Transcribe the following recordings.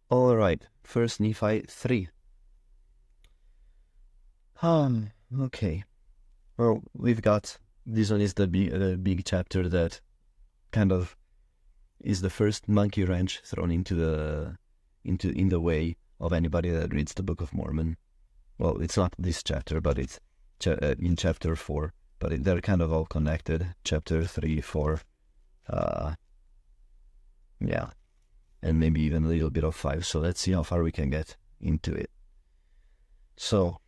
All right, First Nephi 3. Okay. Well, we've got this one is the big chapter that kind of is the first monkey wrench thrown into in the way of anybody that reads the Book of Mormon. Well, it's not this chapter, but it's in chapter 4. But they're kind of all connected. Chapter 3, 4, yeah, and maybe even a little bit of 5. So let's see how far we can get into it. So,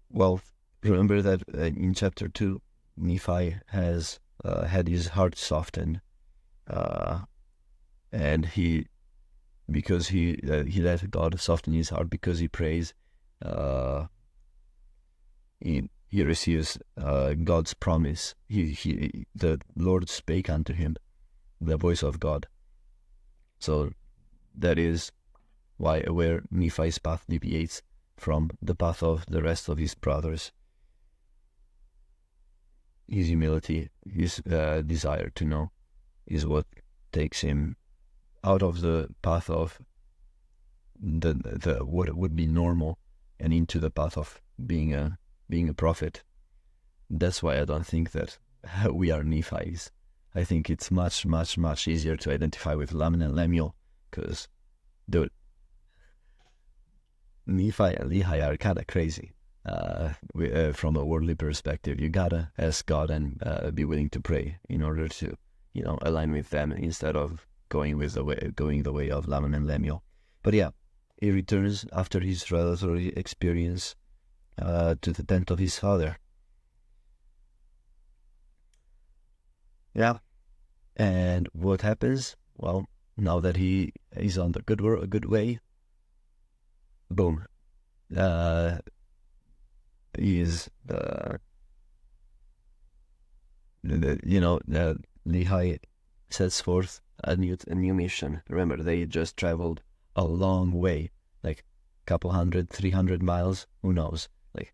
well, remember that in chapter 2, Nephi has had his heart softened, and because he let God soften his heart because he prays, he receives God's promise. The Lord spake unto him, the voice of God. So that is where Nephi's path deviates from the path of the rest of his brothers. His humility, his desire to know, is what takes him out of the path of the what would be normal and into the path of being a prophet. That's why I don't think that we are Nephis. I think it's much, much, much easier to identify with Laman and Lemuel, because, dude, Nephi and Lehi are kind of crazy. From a worldly perspective, you gotta ask God and be willing to pray in order to, align with them instead of going the way of Laman and Lemuel. But yeah, he returns after his revelatory experience to the tent of his father. Yeah, and what happens? Well, now that he is on the good way, boom, he is Lehi sets forth a new mission. Remember, they just traveled a long way, like a couple 300 miles, who knows? Like,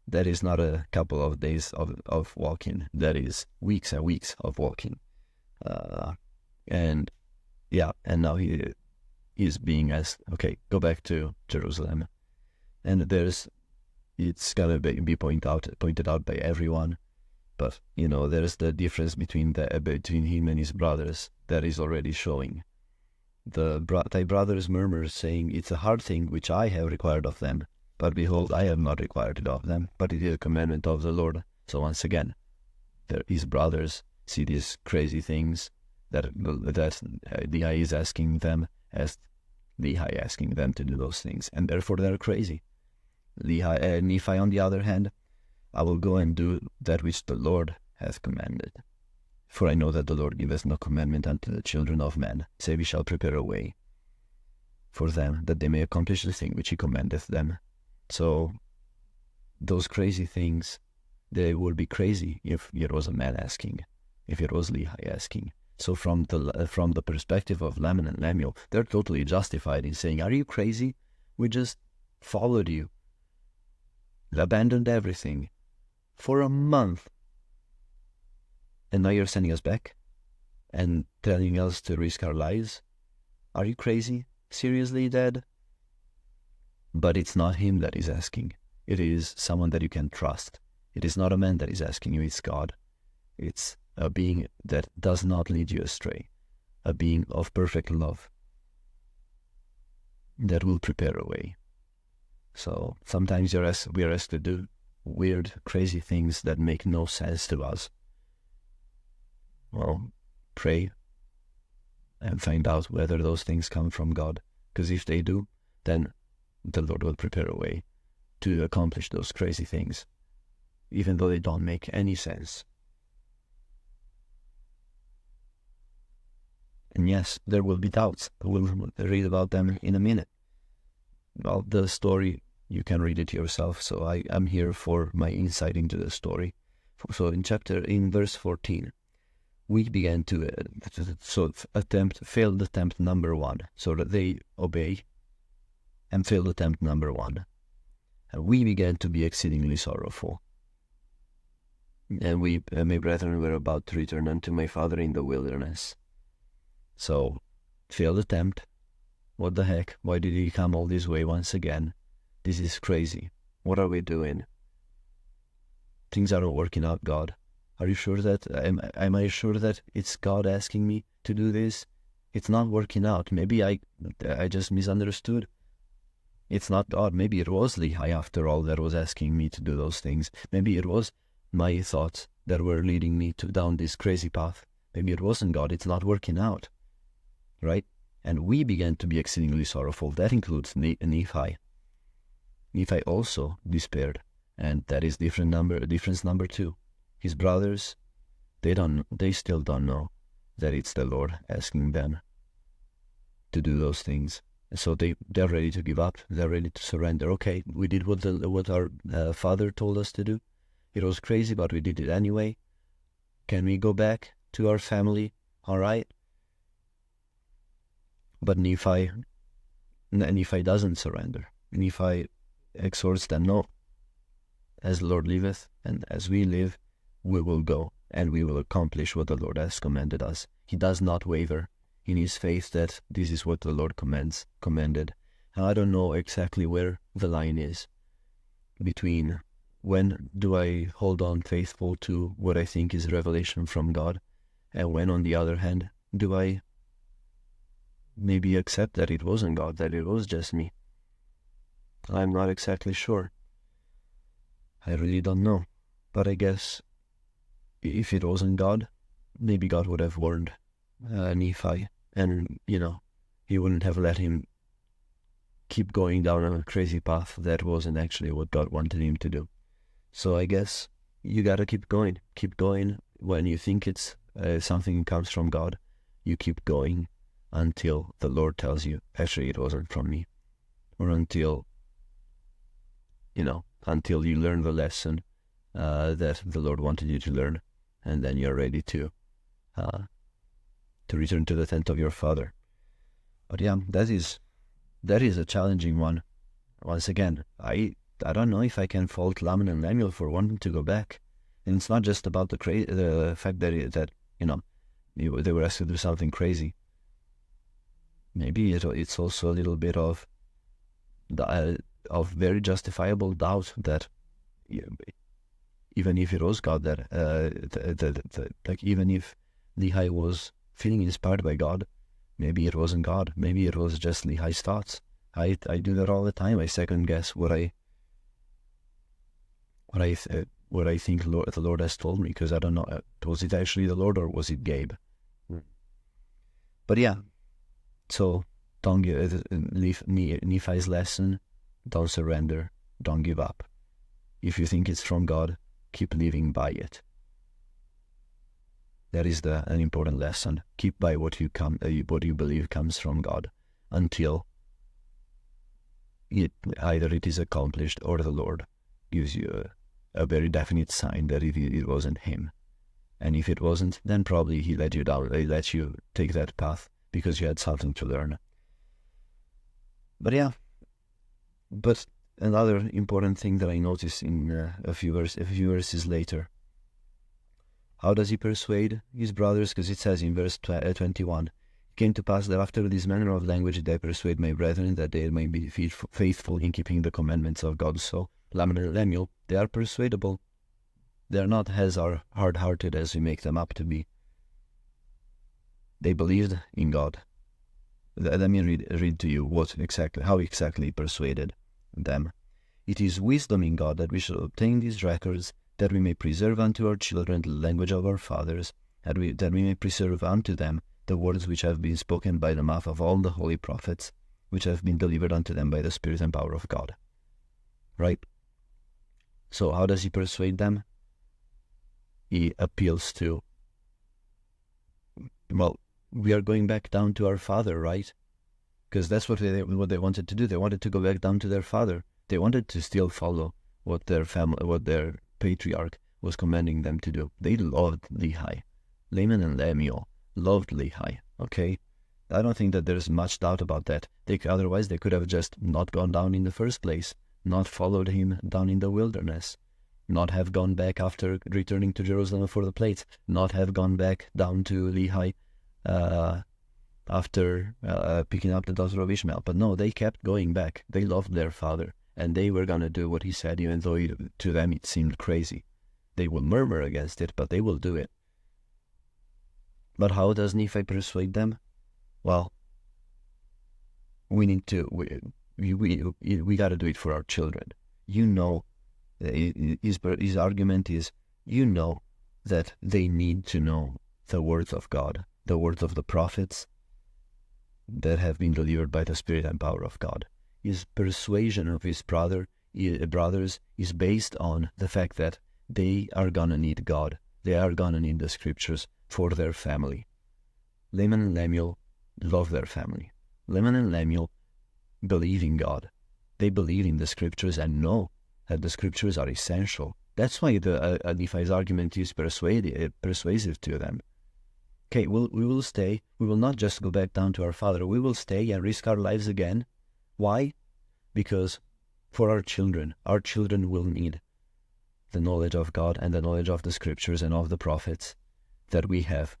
that is not a couple of days of walking. That is weeks and weeks of walking. And now he is being asked, okay, go back to Jerusalem. And it's gotta be pointed out by everyone. But, there's the difference between him and his brothers that is already showing. Thy brothers murmur, saying, it's a hard thing which I have required of them. But behold, I have not required it of them, but it is a commandment of the Lord. So once again, his brothers see these crazy things that Lehi is asking them, as Lehi asking them to do those things, and therefore they're crazy. Nephi, on the other hand, I will go and do that which the Lord hath commanded. For I know that the Lord giveth no commandment unto the children of men, save he shall prepare a way for them, that they may accomplish the thing which he commandeth them. So, those crazy things, they would be crazy if it was a man asking, if it was Lehi asking. So from the perspective of Laman and Lemuel, they're totally justified in saying, are you crazy? We just followed you, abandoned everything for a month, and now you're sending us back and telling us to risk our lives? Are you crazy? Seriously, Dad? But it's not him that is asking. It is someone that you can trust. It is not a man that is asking you, it's God. It's a being that does not lead you astray, a being of perfect love that will prepare a way. So sometimes we are asked to do weird, crazy things that make no sense to us. Well, pray and find out whether those things come from God, because if they do, then the Lord will prepare a way to accomplish those crazy things, even though they don't make any sense. And yes, there will be doubts. We'll read about them in a minute. Well, the story, you can read it yourself, so I am here for my insight into the story. So in verse 14, we began to failed attempt number 1, so that they obey, and failed attempt number 1. And we began to be exceedingly sorrowful. And we, my brethren, were about to return unto my father in the wilderness. So failed attempt. What the heck? Why did he come all this way once again? This is crazy. What are we doing? Things aren't working out, God. Are you sure that, am I sure that it's God asking me to do this? It's not working out. Maybe I just misunderstood. It's not God. Maybe it was Lehi after all that was asking me to do those things. Maybe it was my thoughts that were leading me down this crazy path. Maybe it wasn't God. It's not working out. Right? And we began to be exceedingly sorrowful. That includes Nephi. Nephi also despaired. And that is difference number 2. His brothers, they still don't know that it's the Lord asking them to do those things. And so they're ready to give up. They're ready to surrender. Okay, we did what our father told us to do. It was crazy, but we did it anyway. Can we go back to our family? All right. But Nephi doesn't surrender. Nephi exhorts them, no. As the Lord liveth, and as we live, we will go, and we will accomplish what the Lord has commanded us. He does not waver in his faith that this is what the Lord commanded. And I don't know exactly where the line is between when do I hold on faithful to what I think is revelation from God, and when, on the other hand, do I maybe accept that it wasn't God, that it was just me. I'm not exactly sure. I really don't know. But I guess if it wasn't God, maybe God would have warned Nephi, and, he wouldn't have let him keep going down a crazy path that wasn't actually what God wanted him to do. So I guess you gotta keep going. Keep going when you think it's something comes from God. You keep going until the Lord tells you, actually, it wasn't from me. Or until you learn the lesson that the Lord wanted you to learn, and then you're ready to return to the tent of your father. But yeah, that is a challenging one. Once again, I don't know if I can fault Laman and Lemuel for wanting to go back. And it's not just about the fact that they were asked to do something crazy. Maybe it's also a little bit of very justifiable doubt that even if it was God, that even if Lehi was feeling inspired by God, maybe it wasn't God. Maybe it was just Lehi's thoughts. I do that all the time. I second guess what I think the Lord has told me, because I don't know. Was it actually the Lord, or was it Gabe? But yeah, so don't give Nephi's lesson. Don't surrender. Don't give up. If you think it's from God, keep living by it. That is an important lesson. Keep by what you believe comes from God, until either it is accomplished, or the Lord gives you a very definite sign that it wasn't Him. And if it wasn't, then probably He let you down. He let you take that path because you had something to learn. But yeah. But another important thing that I noticed in a few verses later, how does he persuade his brothers? Because it says in verse 21, "It came to pass that after this manner of language they persuade my brethren that they may be faithful in keeping the commandments of God." So Laman and Lemuel, they are persuadable. They are not as hard-hearted as we make them up to be. They believed in God. Let me read to you how exactly he persuaded them. "It is wisdom in God that we should obtain these records, that we may preserve unto our children the language of our fathers, that we may preserve unto them the words which have been spoken by the mouth of all the holy prophets, which have been delivered unto them by the Spirit and power of God." Right? So how does he persuade them? He appeals to, we are going back down to our father, right? Because that's what they wanted to do. They wanted to go back down to their father. They wanted to still follow what their patriarch was commanding them to do. They loved Lehi. Laman and Lemuel loved Lehi. Okay, I don't think that there's much doubt about that. Otherwise, they could have just not gone down in the first place, not followed him down in the wilderness, not have gone back after returning to Jerusalem for the plates, not have gone back down to Lehi after picking up the daughter of Ishmael. But no, they kept going back. They loved their father, and they were going to do what he said, even though to them it seemed crazy. They will murmur against it, but they will do it. But how does Nephi persuade them? Well, we need to, we got to do it for our children. You know, his argument is, you know that they need to know the words of God, the words of the prophets that have been delivered by the Spirit and power of God. His persuasion of his brothers is based on the fact that they are going to need God. They are going to need the scriptures for their family. Laman and Lemuel love their family. Laman and Lemuel believe in God. They believe in the scriptures and know that the scriptures are essential. That's why the Nephi's argument is persuasive to them. Okay, we will stay. We will not just go back down to our father. We will stay and risk our lives again. Why? Because for our children will need the knowledge of God and the knowledge of the scriptures and of the prophets that we have.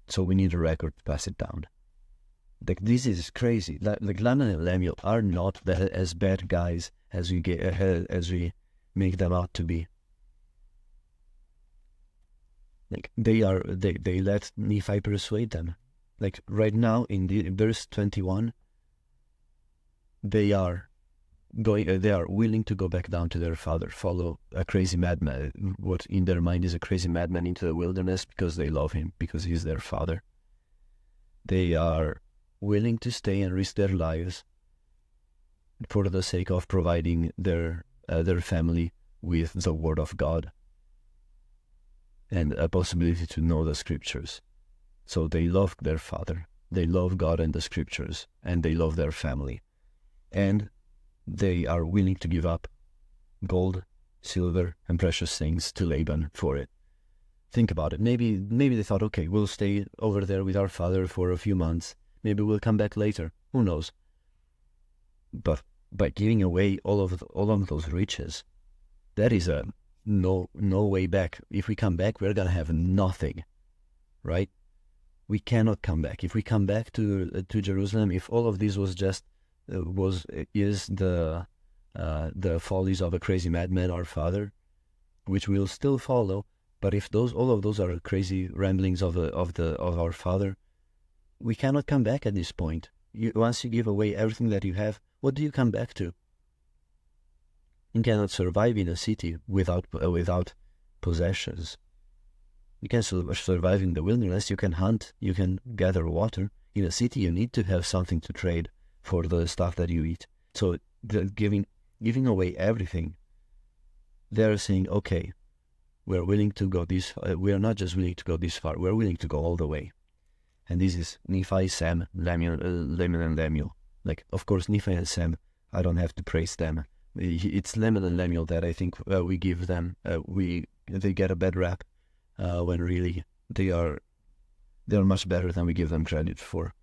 So we need a record to pass it down. Like, this is crazy. Like Laman and Lemuel are not as bad guys as we make them out to be. Like, they let Nephi persuade them. Like right now in verse 21, they are willing to go back down to their father, follow a crazy madman, what in their mind is a crazy madman, into the wilderness because they love him, because he's their father. They are willing to stay and risk their lives for the sake of providing their family with the word of God and a possibility to know the scriptures. So they love their father, they love God and the scriptures, and they love their family. And they are willing to give up gold, silver, and precious things to Laban for it. Think about it. Maybe they thought, okay, we'll stay over there with our father for a few months. Maybe we'll come back later. Who knows? But by giving away all of those riches, that is a no way back. If we come back, we're gonna have nothing, right? We cannot come back. If we come back to Jerusalem, if all of this was just is the follies of a crazy madman, our father, which we'll still follow. But if all of those are crazy ramblings of our father, we cannot come back at this point. Once you give away everything that you have, what do you come back to? You cannot survive in a city without possessions. You can survive in the wilderness. You can hunt. You can gather water. In a city, you need to have something to trade for the stuff that you eat. So giving away everything, they're saying, okay, we're willing to go this. We are not just willing to go this far. We're willing to go all the way. And this is Nephi, Sam, Laman, and Lemuel. Like, of course, Nephi and Sam, I don't have to praise them. It's Laman and Lemuel that I think we give them. They get a bad rap when really they are much better than we give them credit for.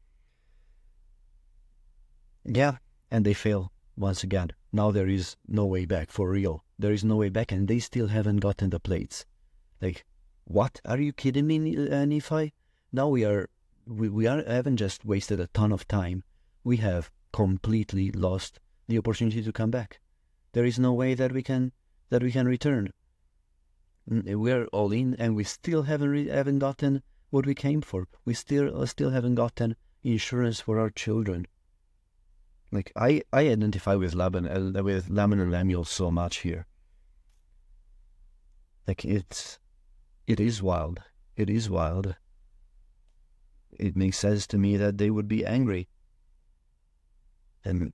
Yeah, and they fail once again. Now there is no way back, for real. There is no way back, and they still haven't gotten the plates. Like, what? Are you kidding me, Nephi? Now we haven't just wasted a ton of time. We have completely lost the opportunity to come back. There is no way that we can return. We're all in, and we still haven't gotten what we came for. We still haven't gotten insurance for our children. Like, I identify with Laman and Lemuel so much here. Like, it is wild. It is wild. It makes sense to me that they would be angry. And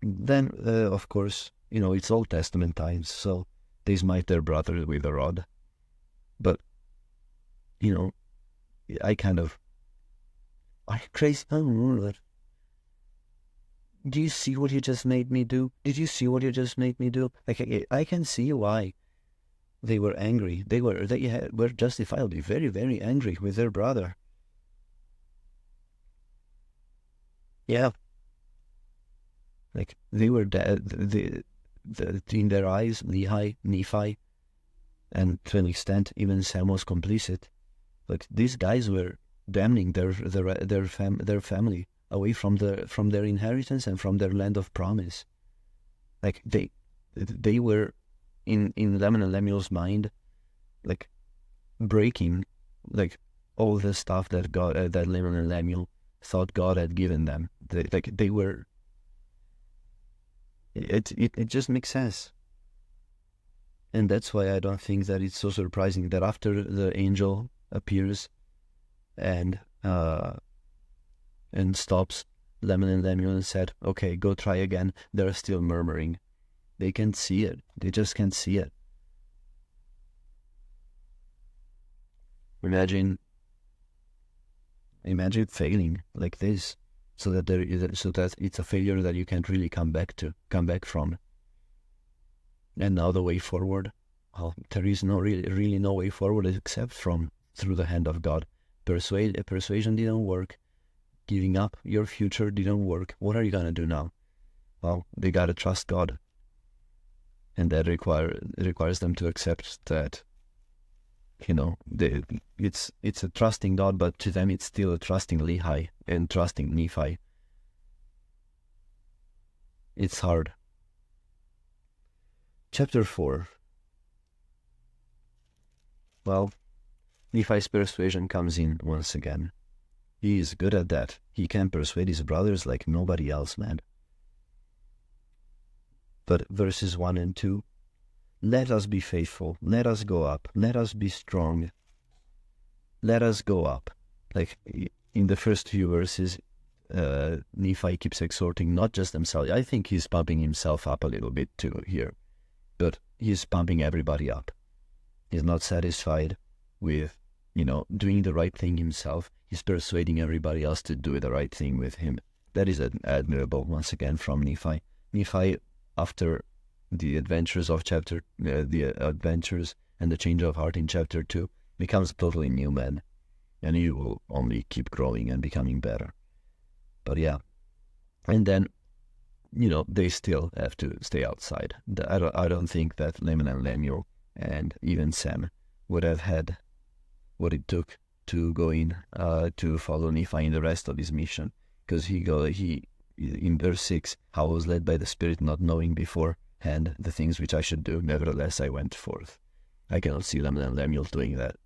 then, of course, it's Old Testament times, so they smite their brother with a rod. But, crazy. Do you see what you just made me do? Did you see what you just made me do? Like, I can see why they were angry. They were justifiably very, very angry with their brother. Yeah. Like, they were in their eyes, Nephi, and to an extent, even Sam was complicit. Like, these guys were damning their family away from their inheritance and from their land of promise. Like they were in Laman and Lemuel's mind, like breaking like all the stuff that God that Laman and Lemuel thought God had given them. They were. It just makes sense. And that's why I don't think that it's so surprising that after the angel appears and stops Laman and Lemuel and said, okay, go try again, they're still murmuring. They can't see it. They just can't see it. Imagine failing like this, so that it's a failure that you can't really come back from. And now the way forward, well, there is really no way forward except through the hand of God. Persuasion didn't work. Giving up your future didn't work. What are you gonna do now? Well, they gotta trust God, and that requires them to accept that. It's a trusting God, but to them it's still a trusting Lehi and trusting Nephi. It's hard. Chapter 4. Well, Nephi's persuasion comes in once again. He is good at that. He can persuade his brothers like nobody else, man. But verses 1 and 2, let us be faithful, let us go up, let us be strong, let us go up. Like in the first few verses, Nephi keeps exhorting not just himself. I think he's pumping himself up a little bit too here, but he's pumping everybody up. He's not satisfied with, doing the right thing himself. He's persuading everybody else to do the right thing with him. That is admirable, once again, from Nephi. Nephi, after the adventures and the change of heart in chapter 2, becomes a totally new man, and he will only keep growing and becoming better. But yeah, and then, they still have to stay outside. I don't think that Laman and Lemuel and even Sam would have had what it took to go in to follow Nephi in the rest of his mission, because he in verse 6, how I was led by the Spirit, not knowing beforehand the things which I should do, nevertheless I went forth. I cannot see Laman and Lemuel doing that.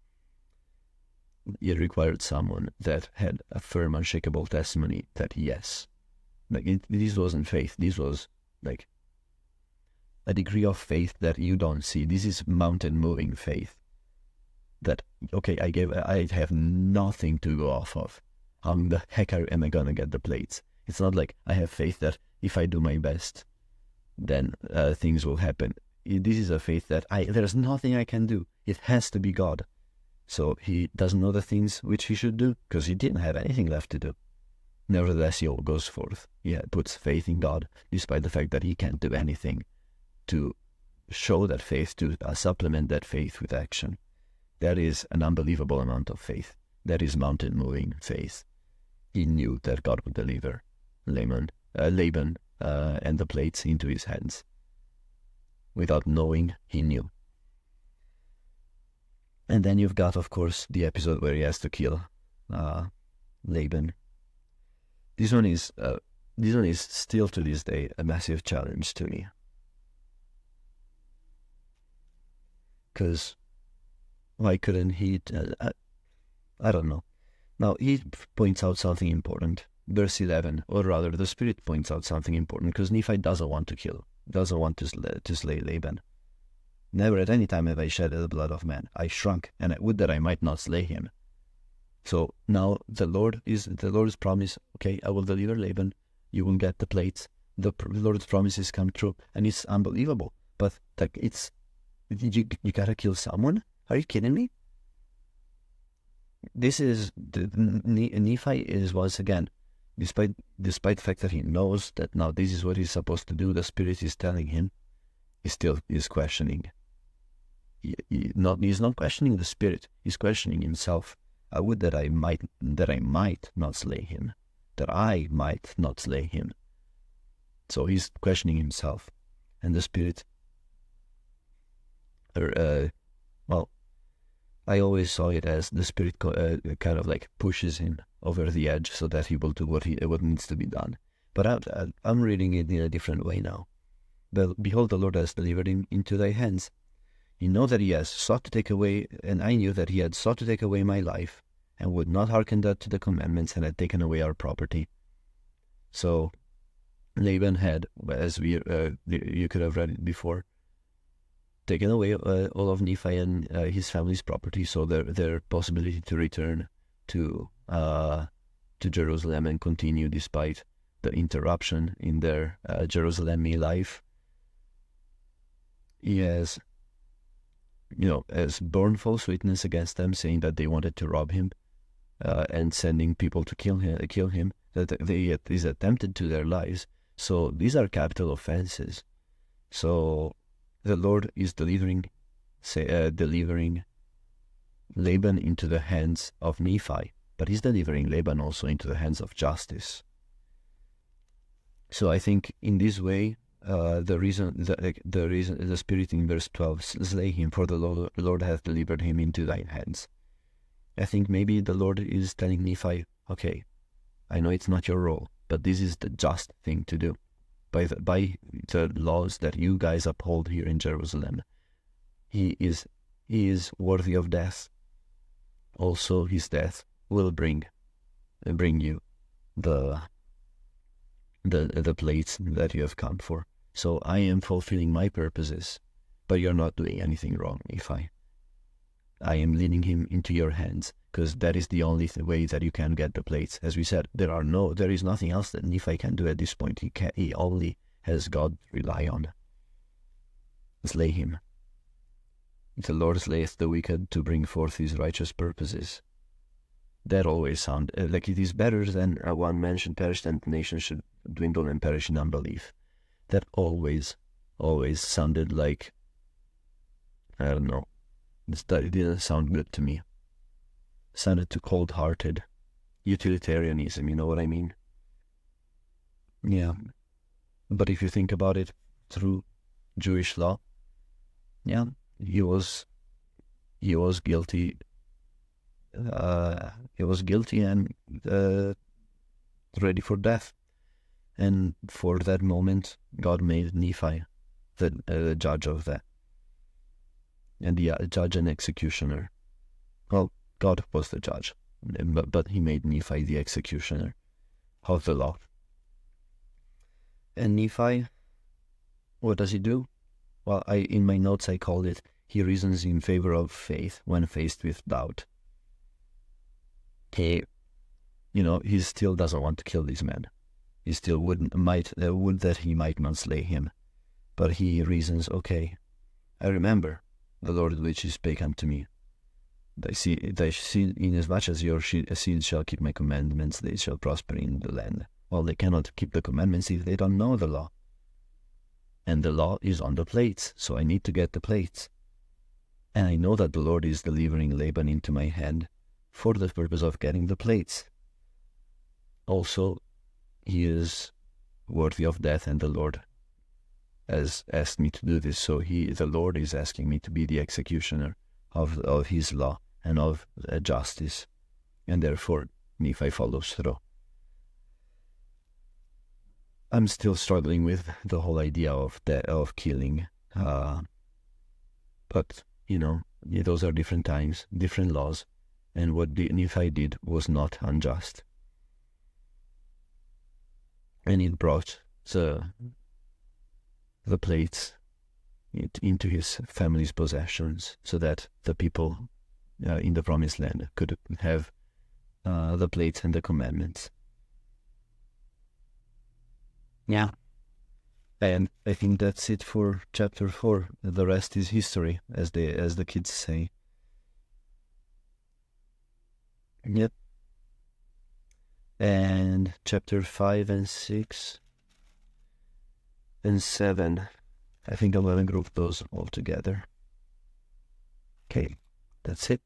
It required someone that had a firm, unshakable testimony that yes, this wasn't faith. This was like a degree of faith that you don't see. This is mountain-moving faith. That, okay, I have nothing to go off of. How the heck am I gonna get the plates? It's not like I have faith that if I do my best, then things will happen. This is a faith that there's nothing I can do. It has to be God. So he doesn't know the things which he should do, because he didn't have anything left to do. Nevertheless, he all goes forth. He puts faith in God, despite the fact that he can't do anything to show that faith, to supplement that faith with action. That is an unbelievable amount of faith. That is mountain-moving faith. He knew that God would deliver Laban and the plates into his hands. Without knowing, he knew. And then you've got, of course, the episode where he has to kill Laban. This one is still to this day a massive challenge to me. Because why couldn't he? I don't know. Now, he points out something important. Verse 11, or rather, the Spirit points out something important, because Nephi doesn't want to kill, doesn't want to slay Laban. Never at any time have I shed the blood of man. I shrunk, and I would that I might not slay him. So now the Lord's promise, okay, I will deliver Laban, you will get the plates. The Lord's promises come true, and it's unbelievable. But you gotta kill someone? Are you kidding me? This is, Nephi is once again, despite the fact that he knows that now this is what he's supposed to do, the Spirit is telling him, he still is questioning. He's not questioning the Spirit, he's questioning himself. I would that I might not slay him, that I might not slay him. So he's questioning himself, and the Spirit, I always saw it as the Spirit kind of like pushes him over the edge so that he will do what needs to be done. But I'm reading it in a different way now. Behold, the Lord has delivered him into thy hands. You know that he has sought to take away, and I knew that he had sought to take away my life, and would not hearken to the commandments, and had taken away our property. So Laban had, as you could have read it before, taken away all of Nephi and his family's property, so their possibility to return to Jerusalem and continue despite the interruption in their Jerusalem life. He has, has borne false witness against them, saying that they wanted to rob him, and sending people to kill him. That is attempted to their lives. So these are capital offenses. So the Lord is delivering Laban into the hands of Nephi, but he's delivering Laban also into the hands of justice. So I think in this way, the Spirit in verse 12, slay him, for the Lord hath delivered him into thine hands. I think maybe the Lord is telling Nephi, okay, I know it's not your role, but this is the just thing to do. By the laws that you guys uphold here in Jerusalem, he is worthy of death. Also, his death will bring you the plates that you have come for. So I am fulfilling my purposes, but you're not doing anything wrong, Nephi. I am leading him into your hands, because that is the only way that you can get the plates. As we said, there is nothing else that Nephi can do at this point. He only has God to rely on. Slay him. The Lord slayeth the wicked to bring forth his righteous purposes. That always sounds like it is better than one man should perish and the nation should dwindle and perish in unbelief. That always sounded like, I don't know, it didn't sound good to me. It sounded too cold-hearted. Utilitarianism, you know what I mean? Yeah. But if you think about it through Jewish law, yeah, he was guilty. He was guilty and ready for death. And for that moment, God made Nephi the judge of that. And the judge and executioner. Well, God was the judge, but he made Nephi the executioner of the law. And Nephi, what does he do? Well, in my notes I called it, he reasons in favor of faith when faced with doubt. He still doesn't want to kill this man. He still would that he might not slay him. But he reasons, okay, I remember the Lord which he spake unto me. Thy seed, inasmuch as your seed shall keep my commandments, they shall prosper in the land. Well, they cannot keep the commandments if they don't know the law. And the law is on the plates, so I need to get the plates. And I know that the Lord is delivering Laban into my hand for the purpose of getting the plates. Also, he is worthy of death, and the Lord has asked me to do this. So the Lord is asking me to be the executioner of his law and of justice, and therefore Nephi follows through. I'm still struggling with the whole idea of killing, but those are different times, different laws, and what Nephi did was not unjust, and it brought the plates into his family's possessions, so that the people in the promised land could have the plates and the commandments. Yeah. And I think that's it for chapter 4. The rest is history, as the kids say. Yep. And chapter 5 and 6 and 7, I think I'm going to group those all together. Okay, that's it.